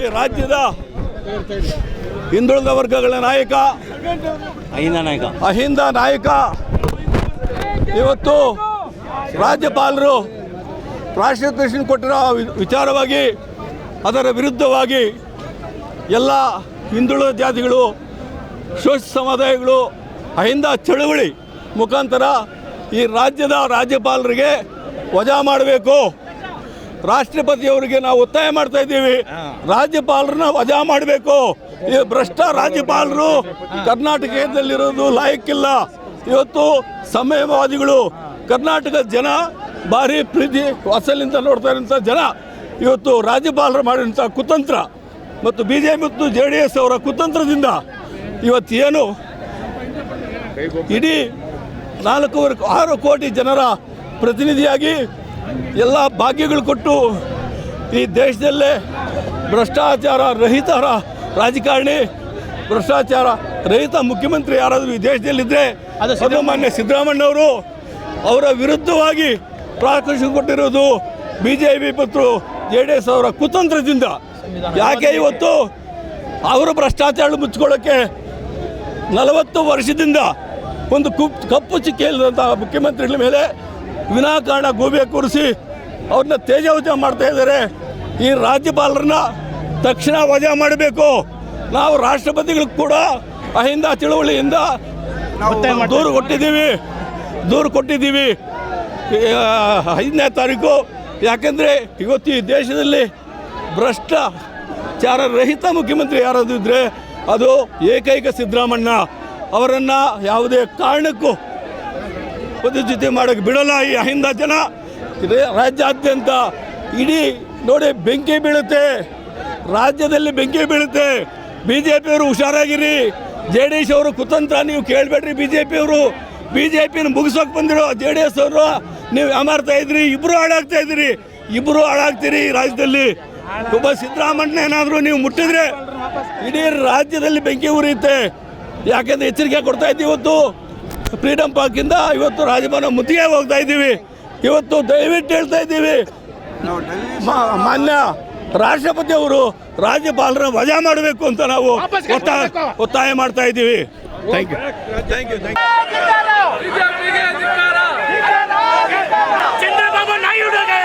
ಈ ರಾಜ್ಯದ ಹಿಂದುಳಿದ ವರ್ಗಗಳ ನಾಯಕ ಅಹಿಂದ ನಾಯಕ ಇವತ್ತು ರಾಜ್ಯಪಾಲರು ರಾಷ್ಟ್ರೀಯ ಕೊಟ್ಟಿರೋ ವಿಚಾರವಾಗಿ ಅದರ ವಿರುದ್ಧವಾಗಿ ಎಲ್ಲ ಹಿಂದುಳಿದ ಜಾತಿಗಳು, ಶೋಷಿತ ಸಮುದಾಯಗಳು ಅಹಿಂದ ಚಳುವಳಿ ಮುಖಾಂತರ ಈ ರಾಜ್ಯದ ರಾಜ್ಯಪಾಲರಿಗೆ ವಜಾ ಮಾಡಬೇಕು. ರಾಷ್ಟ್ರಪತಿಯವರಿಗೆ ನಾವು ಒತ್ತಾಯ ಮಾಡ್ತಾ ಇದ್ದೀವಿ, ರಾಜ್ಯಪಾಲರನ್ನ ವಜಾ ಮಾಡಬೇಕು. ಈ ಭ್ರಷ್ಟ ರಾಜ್ಯಪಾಲರು ಕರ್ನಾಟಕದಲ್ಲಿರೋದು ಲಾಯಕ್ಕಿಲ್ಲ. ಇವತ್ತು ಸಮಯವಾದಿಗಳು ಕರ್ನಾಟಕದ ಜನ ಭಾರಿ ಪ್ರೀತಿ ವಾತ್ಸಲ್ಯದಿಂದ ನೋಡ್ತಾ ಇರೋಂಥ ಜನ ಇವತ್ತು ರಾಜ್ಯಪಾಲರು ಮಾಡಿರೋಂಥ ಕುತಂತ್ರ ಮತ್ತು BJP ಮತ್ತು JDS ಅವರ ಕುತಂತ್ರದಿಂದ ಇವತ್ತೇನು ಇಡೀ 4.6 ಕೋಟಿ ಜನರ ಪ್ರತಿನಿಧಿಯಾಗಿ ಎಲ್ಲ ಭಾಗ್ಯಗಳು ಕೊಟ್ಟು ಈ ದೇಶದಲ್ಲೇ ಭ್ರಷ್ಟಾಚಾರ ರಹಿತ ರಾಜಕಾರಣಿ, ಭ್ರಷ್ಟಾಚಾರ ರಹಿತ ಮುಖ್ಯಮಂತ್ರಿ ಯಾರಾದರೂ ಈ ದೇಶದಲ್ಲಿದ್ದರೆ ಅದು ಮಾನ್ಯ ಸಿದ್ದರಾಮಯ್ಯನವರು. ಅವರ ವಿರುದ್ಧವಾಗಿ ಪ್ರಾಕೃಷ ಕೊಟ್ಟಿರೋದು BJP ಮತ್ತು JDS ಅವರ ಕುತಂತ್ರದಿಂದ. ಯಾಕೆ ಇವತ್ತು ಅವರು ಭ್ರಷ್ಟಾಚಾರ ಮುಚ್ಕೊಳ್ಳೋಕ್ಕೆ 40 ವರ್ಷದಿಂದ ಒಂದು ಕಪ್ಪು ಚಿಕ್ಕೆ ಇಲ್ಲದಂಥ ಮುಖ್ಯಮಂತ್ರಿಗಳ ಮೇಲೆ ವಿನಾಕಾರಣ ಗೂಬೆ ಕೂರಿಸಿ ಅವ್ರನ್ನ ತೇಜಾವಜ ಮಾಡ್ತಾ ಇದ್ದಾರೆ. ಈ ರಾಜ್ಯಪಾಲರನ್ನ ತಕ್ಷಣ ವಜಾ ಮಾಡಬೇಕು. ನಾವು ರಾಷ್ಟ್ರಪತಿಗಳಿಗೆ ಕೂಡ ಅಹಿಂದ ಚಳುವಳಿಯಿಂದ ದೂರು ಕೊಟ್ಟಿದ್ದೀವಿ 5ನೇ ತಾರೀಕು. ಯಾಕೆಂದರೆ ಇವತ್ತು ಈ ದೇಶದಲ್ಲಿ ಭ್ರಷ್ಟಾಚಾರ ರಹಿತ ಮುಖ್ಯಮಂತ್ರಿ ಯಾರಾದರೂ ಇದ್ದರೆ ಅದು ಏಕೈಕ ಸಿದ್ದರಾಮಯ್ಯ. ಅವರನ್ನು ಯಾವುದೇ ಕಾರಣಕ್ಕೂ ಜೊತೆ ಮಾಡೋಕ್ಕೆ ಬಿಡೋಲ್ಲ ಈ ಅಹಿಂದ ಜನ. ರಾಜ್ಯಾದ್ಯಂತ ಇಡೀ ನೋಡಿ ಬೆಂಕಿ ಬೀಳುತ್ತೆ, ರಾಜ್ಯದಲ್ಲಿ ಬೆಂಕಿ ಬೀಳುತ್ತೆ. BJP ಅವರು ಹುಷಾರಾಗಿರಿ, JDS ಅವರು ಕುತಂತ್ರ ನೀವು ಕೇಳಬೇಡ್ರಿ. BJPನ ಮುಗಿಸೋಕೆ ಬಂದಿರೋ JDS ಅವರು ನೀವು ಯಾಮಾರ್ತಾ ಇದ್ರಿ. ಇಬ್ಬರು ಹಾಳಾಗ್ತೀರಿ ಈ ರಾಜ್ಯದಲ್ಲಿ. ಒಬ್ಬ ಸಿದ್ದರಾಮಯ್ಯ ಏನಾದರೂ ನೀವು ಮುಟ್ಟಿದ್ರೆ ಇಡೀ ರಾಜ್ಯದಲ್ಲಿ ಬೆಂಕಿ ಉರಿಯುತ್ತೆ. ಯಾಕೆಂದರೆ ಎಚ್ಚರಿಕೆ ಕೊಡ್ತಾ ಇದ್ದೀವಿ. ಇವತ್ತು ಫ್ರೀಡಮ್ ಪಾರ್ಕಿಂದ ಇವತ್ತು ರಾಜಭವನ ಮುತ್ತಿಗೆ ಹೋಗ್ತಾ ಇದ್ದೀವಿ. ಇವತ್ತು ದಯವಿಟ್ಟು ಹೇಳ್ತಾ ಇದ್ದೀವಿ, ಮಾನ್ಯ ರಾಷ್ಟ್ರಪತಿ ಅವರು ರಾಜ್ಯಪಾಲರ ವಜಾ ಮಾಡಬೇಕು ಅಂತ ನಾವು ಒತ್ತಾಯ ಮಾಡ್ತಾ ಇದ್ದೀವಿ. Thank you. ಚಂದ್ರಬಾಬು ನಾಯ್ಡುಗೆ